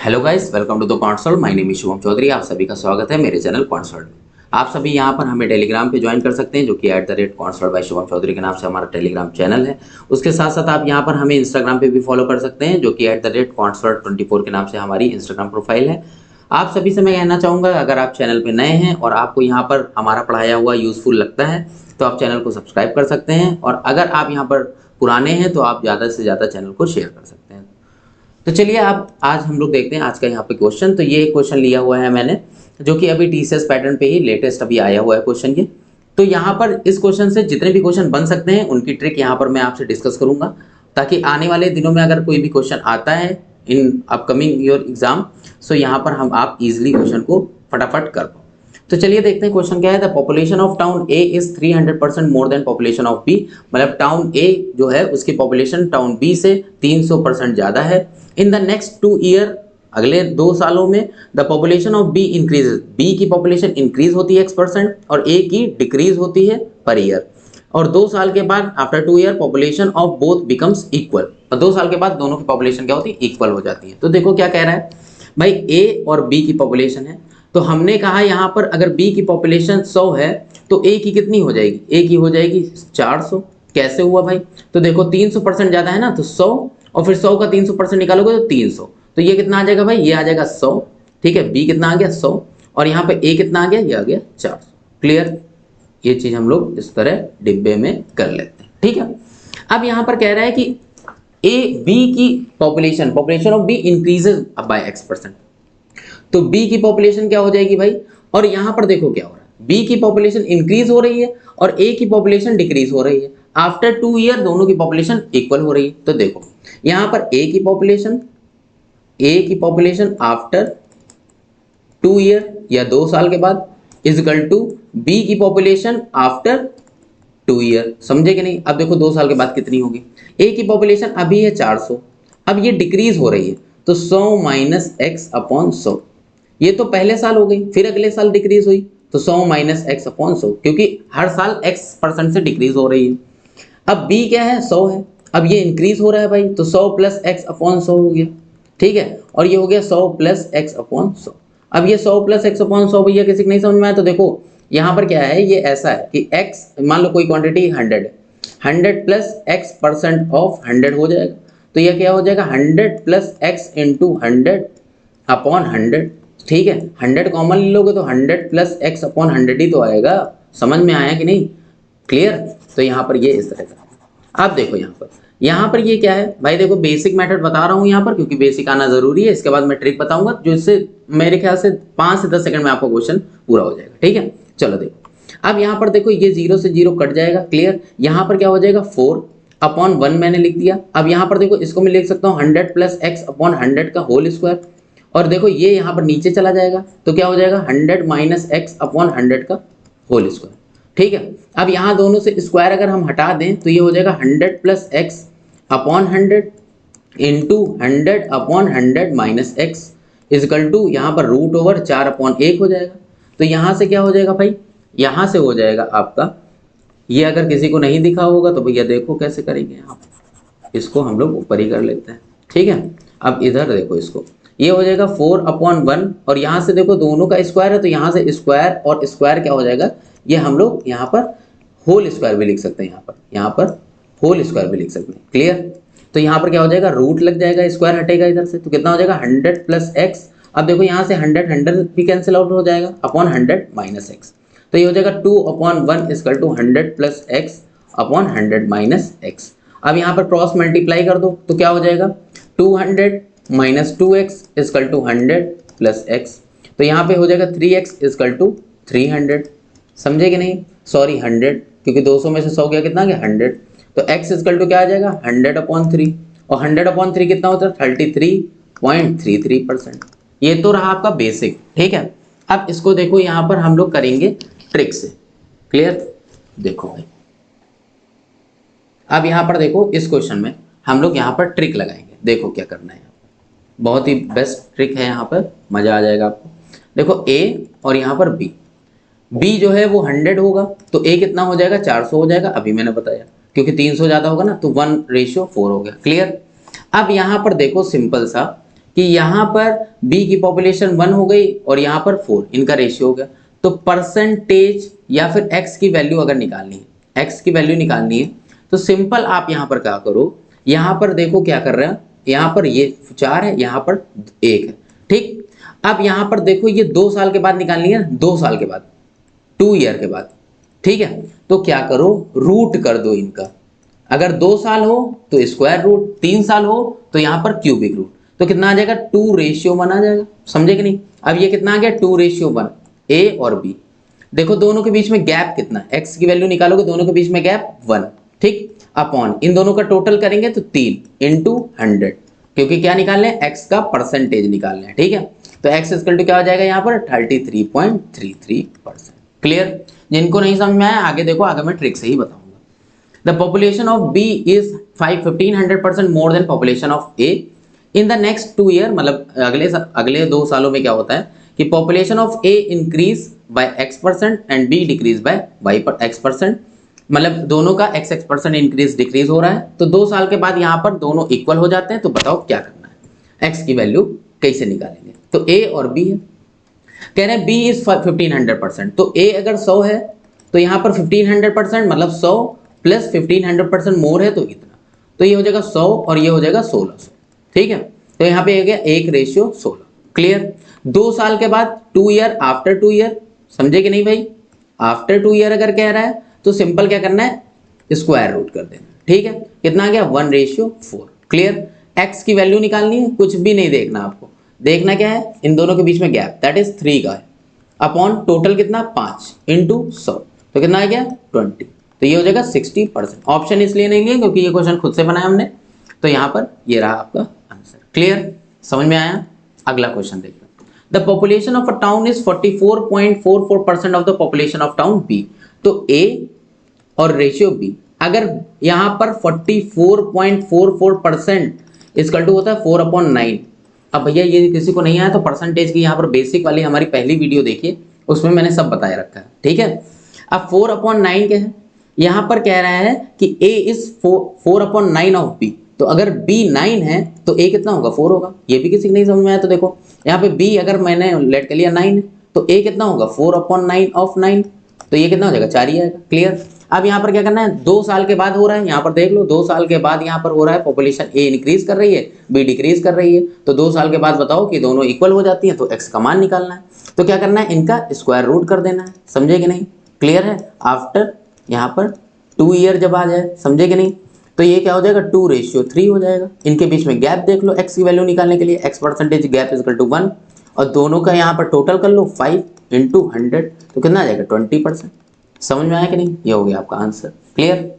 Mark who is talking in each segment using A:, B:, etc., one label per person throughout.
A: Hello guys, welcome to the consult. My name is Shubham Chaudhary. आप सभी का स्वागत है मेरे चैनल कॉन्सोल्ट में। आप सभी यहां पर हमें टेलीग्राम पे ज्वाइन कर सकते हैं, जो कि @consult बाय शुभम चौधरी के नाम से हमारा टेलीग्राम चैनल है। उसके साथ साथ आप यहां पर हमें इंस्टाग्राम पे भी फॉलो कर सकते हैं, जो कि @consult24 के नाम से हमारी इंस्टाग्राम प्रोफाइल है। आप सभी से मैं कहना चाहूँगा, अगर आप चैनल पे नए हैं और आपको यहाँ पर हमारा पढ़ाया हुआ यूज़फुल लगता है तो आप चैनल को सब्सक्राइब कर सकते हैं, और अगर आप यहाँ पर पुराने हैं तो आप ज़्यादा से ज़्यादा चैनल को शेयर कर सकते हैं। तो चलिए आप आज हम लोग देखते हैं आज का यहाँ पे क्वेश्चन। तो ये क्वेश्चन लिया हुआ है मैंने, जो कि अभी टीसीएस पैटर्न पे ही लेटेस्ट अभी आया हुआ है क्वेश्चन ये। तो यहाँ पर इस क्वेश्चन से जितने भी क्वेश्चन बन सकते हैं उनकी ट्रिक यहाँ पर मैं आपसे डिस्कस करूंगा, ताकि आने वाले दिनों में अगर कोई भी क्वेश्चन आता है इन अपकमिंग योर एग्जाम, सो यहाँ पर हम आप इजिली क्वेश्चन को फटाफट कर पाओ। तो चलिए देखते हैं क्वेश्चन क्या है। The population of town A is 300% more than population of B. मतलब टाउन ए जो है उसकी पॉपुलेशन टाउन बी से 300% ज्यादा है। इन द नेक्स्ट 2 ईयर, अगले 2 सालों में, the population of B increases. B की पॉपुलेशन इंक्रीज होती है x% और ए की डिक्रीज होती है पर ईयर। और 2 साल के बाद after 2 year population of both becomes equal. और 2 साल के बाद दोनों की पॉपुलेशन क्या होती है, इक्वल हो जाती है। तो देखो क्या कह रहा है भाई, ए और बी की पॉपुलेशन है। तो हमने कहा यहाँ पर अगर बी की पॉपुलेशन 100 है तो ए की कितनी हो जाएगी, ए की हो जाएगी 400। कैसे हुआ भाई, तो देखो 300% ज्यादा है ना, तो 100 और फिर 100 का 300% निकालोगे तो 300। तो ये कितना आ जाएगा भाई, ये आ जाएगा 100। ठीक है, बी कितना आ गया 100, और यहाँ पे ए कितना आ गया, ये आ गया 400। क्लियर, ये चीज हम लोग इस तरह डिब्बे में कर लेते हैं। ठीक है, अब यहाँ पर कह रहा है कि ए बी की population of B increases by x%। तो बी की पॉपुलेशन क्या हो जाएगी भाई, और यहां पर देखो क्या हो रहा है, बी की पॉपुलेशन इंक्रीज हो रही है और ए की पॉपुलेशन डिक्रीज हो रही है। आफ्टर 2 ईयर दोनों की पॉपुलेशन इक्वल हो रही है। तो देखो यहां पर ए की पॉपुलेशन आफ्टर 2 ईयर या 2 साल के बाद इज इक्वल टू बी की पॉपुलेशन आफ्टर 2 ईयर। समझे कि नहीं। अब देखो 2 साल के बाद कितनी होगी, ए की पॉपुलेशन अभी है 400, अब ये डिक्रीज हो रही है, तो 100 माइनस एक्स अपॉन 100। ये तो पहले साल हो गई, फिर अगले साल डिक्रीज हुई तो 100 माइनस एक्स अपॉन 100, क्योंकि हर साल x% से डिक्रीज हो रही है। अब b क्या है, 100 है। अब ये इंक्रीज हो रहा है भाई, तो 100 प्लस एक्स अपॉन 100 हो गया। ठीक है, और ये हो गया 100 प्लस एक्स अपॉन 100। अब ये 100 प्लस एक्स अपॉन 100 भैया किसी को नहीं समझ में आया तो देखो यहाँ पर क्या है, ये ऐसा है कि x मान लो कोई क्वांटिटी 100 है, 100 प्लस x% ऑफ 100 हो जाएगा। तो यह क्या हो जाएगा, 100 प्लस एक्स इंटू 100 अपॉन 100। ठीक है, 100 कॉमन ले लोगे तो 100 प्लस एक्स अपॉन 100 ही तो आएगा। समझ में आया कि नहीं, क्लियर। तो यहाँ पर ये इस तरह का, आप देखो यहाँ पर ये क्या है भाई, देखो बेसिक मेथड बता रहा हूँ यहाँ पर, क्योंकि बेसिक आना जरूरी है। इसके बाद मैं ट्रिक बताऊंगा, जो इससे मेरे ख्याल से 5 से 10 सेकंड में आपका क्वेश्चन पूरा हो जाएगा। ठीक है, चलो देखो अब यहाँ पर देखो, ये 0 से 0 कट जाएगा। क्लियर, यहाँ पर क्या हो जाएगा, 4 अपॉन 1 मैंने लिख दिया। अब यहाँ पर देखो इसको मैं लिख सकता हूँ 100 प्लस एक्स अपॉन 100 का होल स्क्वायर, और देखो ये यहाँ पर नीचे चला जाएगा तो क्या हो जाएगा, 100 माइनस एक्स अपॉन 100 का होल स्क्वायर। ठीक है, अब यहाँ दोनों से स्क्वायर अगर हम हटा दें तो ये हो जाएगा 100 plus x upon 100 into 100 upon 100 minus x equal to यहाँ पर रूट ओवर 4 अपॉन 1 हो जाएगा। तो यहाँ से क्या हो जाएगा भाई, यहाँ से हो जाएगा आपका, ये अगर किसी को नहीं दिखा होगा तो भैया देखो कैसे करेंगे, यहाँ इसको हम लोग ऊपर ही कर लेते हैं। ठीक है, अब इधर देखो इसको, ये हो जाएगा 4 अपॉन 1, और यहाँ से देखो दोनों का स्क्वायर है तो यहाँ से स्क्वायर और स्क्वायर क्या हो जाएगा, ये हम लोग यहाँ पर होल स्क्वायर भी लिख सकते हैं, यहाँ पर होल स्क्वायर भी लिख सकते हैं। क्लियर, तो यहाँ पर क्या हो जाएगा, रूट लग जाएगा, स्क्वायर हटेगा इधर से, तो कितना हो जाएगा 100 प्लस एक्स। अब देखो यहाँ से 100 भी कैंसिल आउट हो जाएगा, अपॉन 100 माइनस एक्स। तो ये हो जाएगा 2 upon 1 equal to 100 plus x upon 100 minus x. अब यहाँ पर क्रॉस मल्टीप्लाई कर दो तो क्या हो जाएगा, 200 minus 2x equal to 100 plus x. तो यहाँ पे हो जाएगा 3x इजकल टू 300। समझे कि नहीं, सॉरी 100, क्योंकि 200 में से 100 गया, कितना गया 100। तो x इजकल टू क्या आ जाएगा 100 अपॉन 3, और 100 अपॉन 3 कितना होता है 33.33%। ये तो रहा आपका बेसिक। ठीक है, अब इसको देखो यहाँ पर हम लोग करेंगे ट्रिक से। क्लियर, देखो भाई अब यहाँ पर देखो इस क्वेश्चन में हम लोग यहाँ पर ट्रिक लगाएंगे। देखो क्या करना है, बहुत ही बेस्ट ट्रिक है, यहाँ पर मजा आ जाएगा आपको। देखो a और यहाँ पर b जो है वो 100 होगा तो a कितना हो जाएगा 400 हो जाएगा, अभी मैंने बताया, क्योंकि 300 ज्यादा होगा ना तो 1:4 हो गया। क्लियर, अब यहाँ पर देखो सिंपल सा कि यहाँ पर बी की पॉपुलेशन 1 हो गई और यहाँ पर 4, इनका रेशियो हो गया। तो परसेंटेज या फिर एक्स की वैल्यू अगर निकालनी है, एक्स की वैल्यू निकालनी है तो सिंपल आप यहाँ पर क्या करो, यहाँ पर देखो क्या कर रहे हैं, यहाँ पर ये 4 है, यहाँ पर 1 है, ठीक। अब यहाँ पर देखो ये 2 साल के बाद निकालनी है, 2 साल के बाद, 2 ईयर के बाद, ठीक है। तो क्या करो, रूट कर दो इनका। अगर 2 साल हो तो स्क्वायर रूट, 3 साल हो तो यहाँ पर क्यूबिक रूट। तो कितना आ जाएगा, 2:1 आ जाएगा, समझे कि नहीं। अब ये कितना आ गया, 2:1, ए और बी। देखो दोनों के बीच में गैप कितना, एक्स की वैल्यू निकालोगे, दोनों के बीच में गैप 1, ठीक। अपॉन इन दोनों का टोटल करेंगे तो 3 × 100, क्योंकि क्या निकालना है, एक्स का परसेंटेज निकालना है, ठीक है। तो एक्स इक्वल टू क्या हो जाएगा यहाँ पर 33.33%। क्लियर। जिनको नहीं समझ में आया आगे देखो, आगे मैं ट्रिक से ही बताऊंगा। The population of B is 1500% more than population of A in the next 2 year. मतलब अगले 2 सालों में क्या होता है कि population of A increase by x% and B decrease by y%। मतलब दोनों का x% इंक्रीज डिक्रीज हो रहा है। तो 2 साल के बाद यहाँ पर दोनों इक्वल हो जाते हैं। तो बताओ क्या करना है, x की वैल्यू कैसे निकालेंगे। तो a और b है, कह रहे हैं b इज 1500%। तो a अगर 100 है तो यहाँ पर 1500% मतलब 100 प्लस 1500% मोर है तो इतना। तो ये हो जाएगा 100 और ये हो जाएगा 1600, ठीक है। तो यहाँ पे हो गया 1:16। क्लियर। 2 साल के बाद 2 ईयर, आफ्टर 2 ईयर, समझे कि नहीं भाई। आफ्टर 2 ईयर अगर कह रहा है तो सिंपल क्या करना है, स्क्वायर रूट कर देना, ठीक है। कितना आ गया, 1:4। क्लियर। एक्स की वैल्यू निकालनी है, कुछ भी नहीं देखना आपको, देखना क्या है, इन दोनों के बीच में गैप, दैट इज 3 का है, अपॉन टोटल कितना 5 × 100, तो कितना आ गया 20। तो ये हो जाएगा 60%। ऑप्शन इसलिए नहीं लिया क्योंकि ये क्वेश्चन खुद से बनाया हमने। तो यहाँ पर ये रहा आपका आंसर। क्लियर, समझ में आया। अगला क्वेश्चन देखिए। The population of a town is 44.44% of the population of town B. तो ए और रेशियो बी, अगर यहाँ पर 44.44% इसकल टू होता है 4/9। अब भैया ये किसी को नहीं आया तो परसेंटेज की यहाँ पर बेसिक वाली हमारी पहली वीडियो देखिए, उसमें मैंने सब बताया रखा है, ठीक है। अब 4/9 क्या है, यहाँ पर कह रहा है कि a इज 4/9 ऑफ b। तो अगर b 9 है तो a कितना होगा, 4 होगा। ये भी किसी को नहीं समझ में आया तो देखो यहाँ पे b अगर मैंने लेट कर लिया 9 है तो a कितना होगा, 4/9 ऑफ 9। तो ये कितना हो जाएगा, 4 ही आएगा। क्लियर। अब यहाँ पर क्या करना है, 2 साल के बाद हो रहा है, यहाँ पर देख लो 2 साल के बाद यहाँ पर हो रहा है, पॉपुलेशन ए इंक्रीज कर रही है, बी डिक्रीज कर रही है। तो 2 साल के बाद बताओ कि दोनों इक्वल हो जाती हैं, तो एक्स का मान निकालना है। तो क्या करना है, इनका स्क्वायर रूट कर देना है, समझे कि नहीं। क्लियर है। आफ्टर यहाँ पर 2 ईयर जब आ जाए, समझे कि नहीं। तो ये क्या हो जाएगा, 2:3 हो जाएगा। इनके बीच में गैप देख लो, एक्स की वैल्यू निकालने के लिए x% गैप इक्वल टू 1, और दोनों का यहाँ पर टोटल कर लो 5 × 100, तो कितना आ जाएगा 20%। समझ में आया कि नहीं, ये हो गया आपका answer. Clear.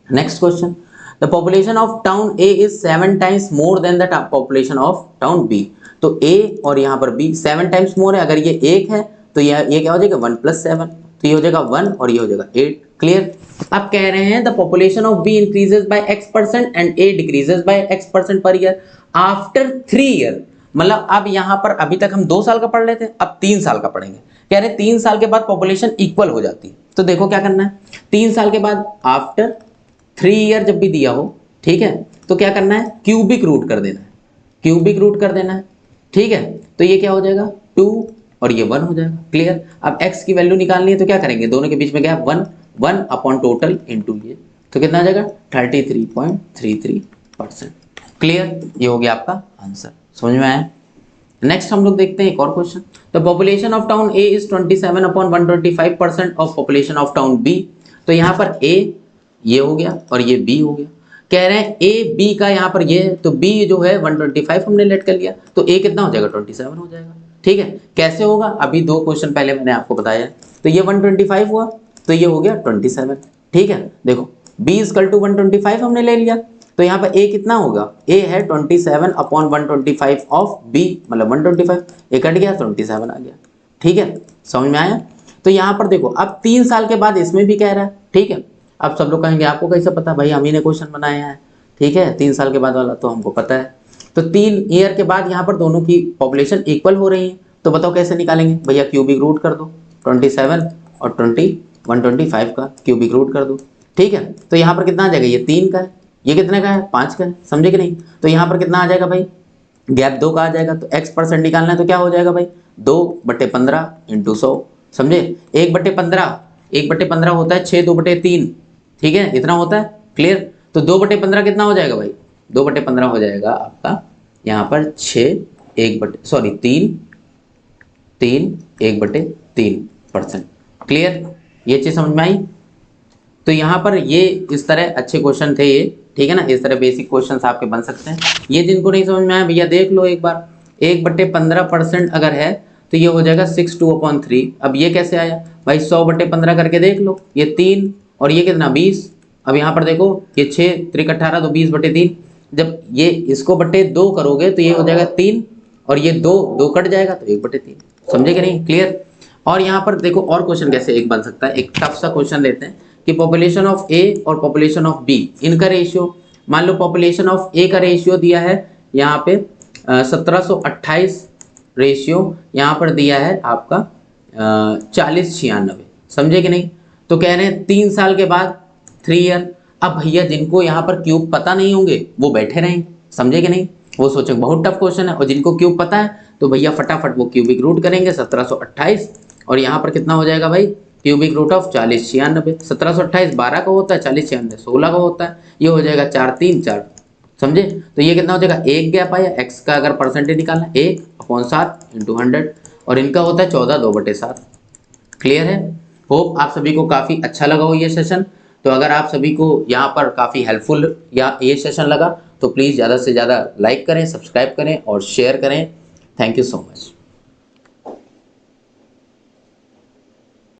A: Next question. The population of town A is 7 times more than the population of town B. तो ए और यहाँ पर बी 7 टाइम्स मोर है। अगर ये 1 है तो ये क्या हो जाएगा, 1 + 7, तो ये हो जाएगा 1 और ये हो जाएगा 8। क्लियर। अब कह रहे हैं the population of B increases by x% and A decreases by x% per year after 3 year. मतलब अब यहाँ पर अभी तक हम 2 साल का पढ़ रहे थे, अब 3 साल का पढ़ेंगे। कह रहे 3 साल के बाद पॉपुलेशन इक्वल हो जाती है। तो देखो क्या करना है, 3 साल के बाद आफ्टर 3 ईयर जब भी दिया हो, ठीक है, तो क्या करना है, क्यूबिक रूट कर देना है, क्यूबिक रूट कर देना है, ठीक है। तो ये क्या हो जाएगा 2 और ये 1 हो जाएगा। क्लियर। अब x की वैल्यू निकालनी है तो क्या करेंगे, दोनों के बीच में गैप 1 अपॉन टोटल इंटू ये, तो कितना आ जाएगा 33.33%। क्लियर, ये हो गया आपका आंसर। समझ में आया। नेक्स्ट हम लोग देखते हैं एक और question. The population of town A is 27/125% of population of town B. तो यहाँ पर a ये हो गया और ये b हो गया। कह रहे हैं a b का यहाँ पर ये है, तो b जो है 125 हमने लेट कर लिया, तो a कितना हो जाएगा 27 हो जाएगा। ठीक है। कैसे होगा, अभी 2 क्वेश्चन पहले मैंने आपको बताया। तो ये 125 हुआ तो ये हो गया 27। ठीक है। देखो b इक्वल टू 125 हमने ले लिया, तो यहाँ पर a कितना होगा, a है 27/125 ऑफ b, मतलब 125, ये कट गया 27 आ गया। ठीक है, समझ में आया। तो यहाँ पर देखो अब 3 साल के बाद इसमें भी कह रहा है। ठीक है। अब सब लोग कहेंगे आपको कैसे पता, भाई हम ही ने क्वेश्चन बनाया है। ठीक है, 3 साल के बाद वाला तो हमको पता है। तो 3 ईयर के बाद यहाँ पर दोनों की पॉपुलेशन इक्वल हो रही है, तो बताओ कैसे निकालेंगे। भैया क्यूबिक रूट कर दो, 27 और 125 का क्यूबिक रूट कर दो। ठीक है। तो यहाँ पर कितना आ जाएगा, ये 3 का है, ये कितने का है, 5 का है, समझे कि नहीं। तो यहाँ पर कितना आ जाएगा भाई, गैप 2 का आ जाएगा, तो x% निकालना है तो क्या हो जाएगा भाई, 2/15 इंटू 100, समझे। 1/15 होता है 6/2/3, ठीक है, इतना होता है, क्लियर। तो 2/15 कितना हो जाएगा भाई, 2/15 हो जाएगा आपका यहाँ पर 3 1/3%, क्लियर, ये चीज समझ में आई। तो यहाँ पर ये इस तरह अच्छे क्वेश्चन थे ये, ठीक है ना, इस तरह बेसिक क्वेश्चंस आपके बन सकते हैं। ये जिनको नहीं समझ में आया भैया देख लो एक बार, 1/15% अगर है तो ये हो जाएगा 6/2/3। अब ये कैसे आया भाई, 100/15 करके देख लो, ये 3 और ये कितना 20। अब यहाँ पर देखो ये 6 3 18 तो 20/3, जब ये इसको बटे 2 करोगे तो ये हो जाएगा 3 और ये 2 कट जाएगा तो 1/3, समझे कि नहीं, क्लियर। और यहाँ पर देखो और क्वेश्चन कैसे एक बन सकता है, एक टफ सा क्वेश्चन लेते हैं कि पॉपुलेशन ऑफ ए और पॉपुलेशन ऑफ बी, इनका रेशियो, मान लो पॉपुलेशन ऑफ ए का रेशियो दिया है यहाँ पे 1728 रेशियो, यहाँ पर दिया है आपका 4096, समझे कि नहीं। तो कह रहे हैं 3 साल के बाद 3 ईयर। अब भैया जिनको यहाँ पर क्यूब पता नहीं होंगे वो बैठे रहेंगे, समझे कि नहीं, वो सोचेंगे बहुत टफ क्वेश्चन है, और जिनको क्यूब पता है तो भैया फटाफट वो क्यूबिक रूट करेंगे 1728, और यहाँ पर कितना हो जाएगा भाई, क्यूबिक रूट ऑफ 4096, 1728 12 का होता है, 4096 16 का होता है, ये हो जाएगा 4 3 4, समझे। तो ये कितना हो जाएगा, एक गैप आया, एक्स का अगर परसेंटेज निकालना 1/7 इंटू 100, और इनका होता है 14 2/7, क्लियर है। होप आप सभी को काफ़ी अच्छा लगा हो ये सेशन। तो अगर आप सभी को यहाँ पर काफ़ी हेल्पफुल या ये सेशन लगा तो प्लीज़ ज़्यादा से ज़्यादा लाइक करें, सब्सक्राइब करें और शेयर करें। Thank you so much.